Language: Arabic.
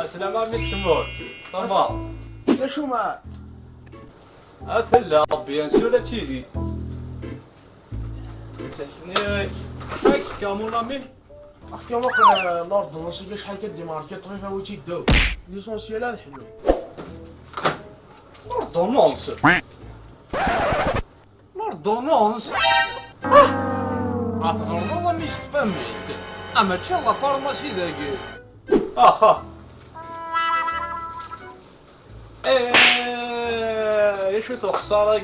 السلامة مس تمور صافا شو معك؟ أثلا بيان سور هادشي تحني هاك كامون امي اخي واقع الارض نصيبي شحال كدي ماركي طفيفه ويتي داو ليسونسيال هذا حلو لوردونونس لوردونونس عرفت الوردونة مش تفهمت اما تشا لا فارماسي داكي اخا ايه شو خسارة